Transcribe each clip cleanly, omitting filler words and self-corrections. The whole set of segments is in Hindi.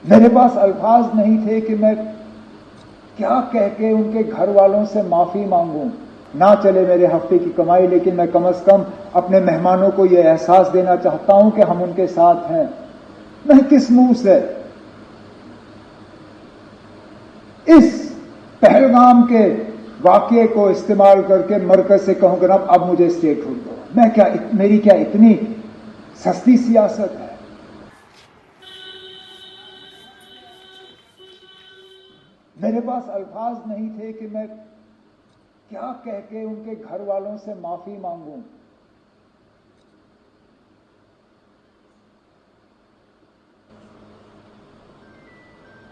मेरे पास अल्फाज नहीं थे कि मैं क्या कह के उनके घर वालों से माफी मांगूं। ना चले मेरे हफ्ते की कमाई, लेकिन मैं कम से कम अपने मेहमानों को यह एहसास देना चाहता हूं कि हम उनके साथ हैं। मैं किस मुंह से इस पहलगाम के वाकये को इस्तेमाल करके मरकज से कहूं कि अब मुझे स्टेटहुड दो। मेरी क्या इतनी सस्ती सियासत है? मेरे पास अल्फाज नहीं थे कि मैं क्या कह के उनके घर वालों से माफी मांगूं।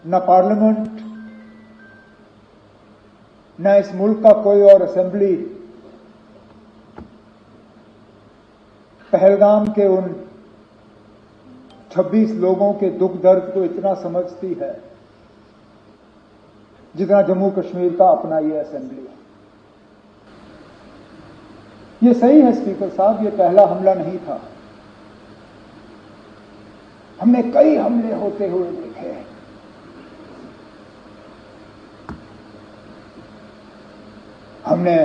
न पार्लियामेंट, न इस मुल्क का कोई और असेंबली पहलगाम के उन 26 लोगों के दुख दर्द को इतना समझती है जितना जम्मू कश्मीर का अपना ये असेंबली है। ये सही है स्पीकर साहब, ये पहला हमला नहीं था। हमने कई हमले होते हुए देखे। हमने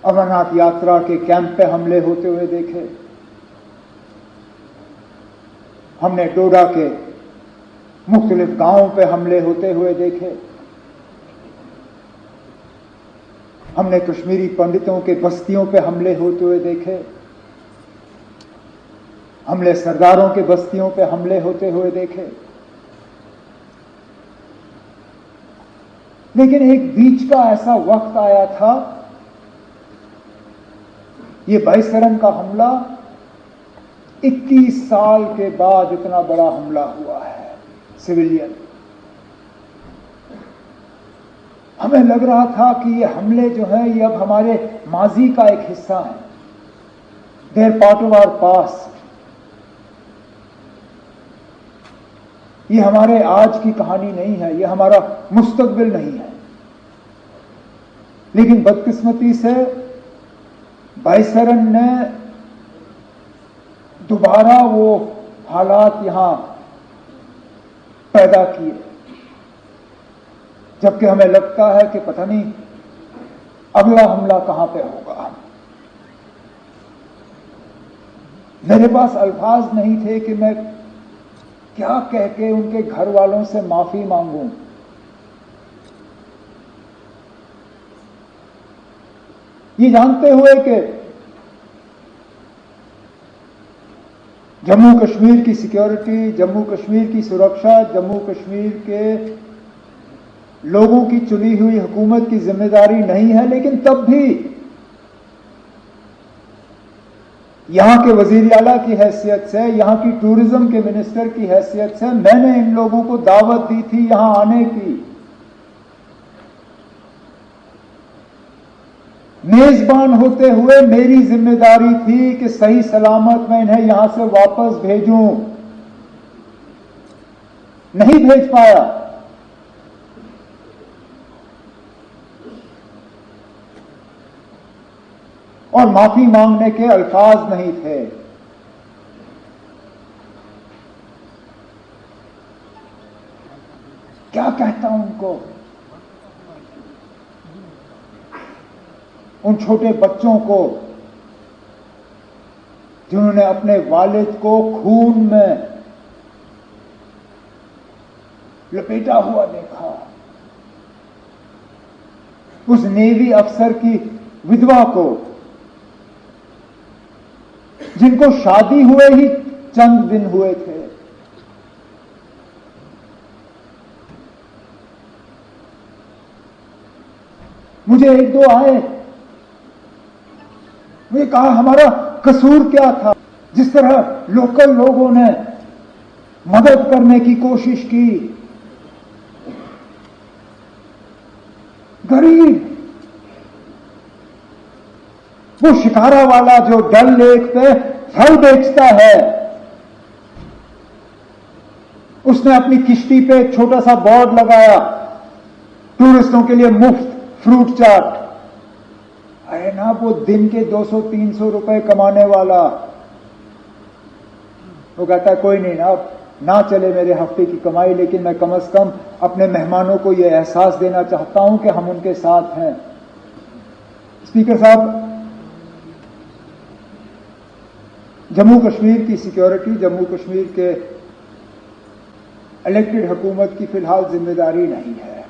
अमरनाथ यात्रा के कैंप पे हमले होते हुए देखे। हमने डोडा के मुख्तलिफ गांवों पे हमले होते हुए देखे। हमने कश्मीरी पंडितों के बस्तियों पे हमले होते हुए देखे। हमने सरदारों के बस्तियों पे हमले होते हुए देखे। लेकिन एक बीच का ऐसा वक्त आया था, ये बाईसरन का हमला 21 साल के बाद इतना बड़ा हमला हुआ है सिविलियन। हमें लग रहा था कि ये हमले जो हैं ये अब हमारे माजी का एक हिस्सा है। They are part of our past. ये हमारे आज की कहानी नहीं है, ये हमारा मुस्तकबिल नहीं है। लेकिन बदकिस्मती से बाईसरन ने दोबारा वो हालात यहां पैदा किए, जबकि हमें लगता है कि पता नहीं अगला हमला कहां पे होगा। मेरे पास अल्फाज नहीं थे कि मैं क्या कह के उनके घर वालों से माफी मांगूं। ये जानते हुए कि जम्मू कश्मीर की सिक्योरिटी, जम्मू कश्मीर की सुरक्षा, जम्मू कश्मीर के लोगों की चुनी हुई हुकूमत की जिम्मेदारी नहीं है, लेकिन तब भी यहां के वजीर आला की हैसियत से, यहां की टूरिज्म के मिनिस्टर की हैसियत से मैंने इन लोगों को दावत दी थी यहां आने की। मेजबान होते हुए मेरी जिम्मेदारी थी कि सही सलामत मैं इन्हें यहां से वापस भेजूं। नहीं भेज पाया। और माफी मांगने के अल्फाज नहीं थे। क्या कहता हूं उनको, उन छोटे बच्चों को जिन्होंने अपने वालिद को खून में लपेटा हुआ देखा, उस नेवी अफसर की विधवा को जिनको शादी हुए ही चंद दिन हुए थे, मुझे एक दो आए, मुझे कहा हमारा कसूर क्या था। जिस तरह लोकल लोगों ने मदद करने की कोशिश की, गरीब वो शिकारा वाला जो डल लेक पे फल बेचता है, उसने अपनी किश्ती पे एक छोटा सा बोर्ड लगाया, टूरिस्टों के लिए मुफ्त फ्रूट चाट है ना। वो दिन के 200-300 रुपए कमाने वाला, वो कहता है कोई नहीं ना, ना चले मेरे हफ्ते की कमाई, लेकिन मैं कम से कम अपने मेहमानों को यह एहसास देना चाहता हूं कि हम उनके साथ हैं। स्पीकर साहब, जम्मू कश्मीर की सिक्योरिटी जम्मू कश्मीर के इलेक्टेड हुकूमत की फिलहाल जिम्मेदारी नहीं है,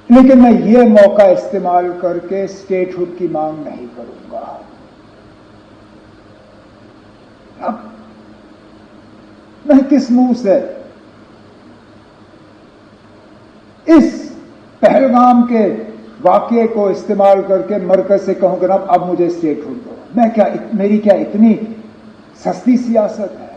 लेकिन मैं ये मौका इस्तेमाल करके स्टेटहुड की मांग नहीं करूंगा। अब मैं किस मुंह से इस पहलगाम के वाकये को इस्तेमाल करके मरकज से कहूं कि अब मुझे स्टेटहुड दो? मेरी क्या इतनी सस्ती सियासत है?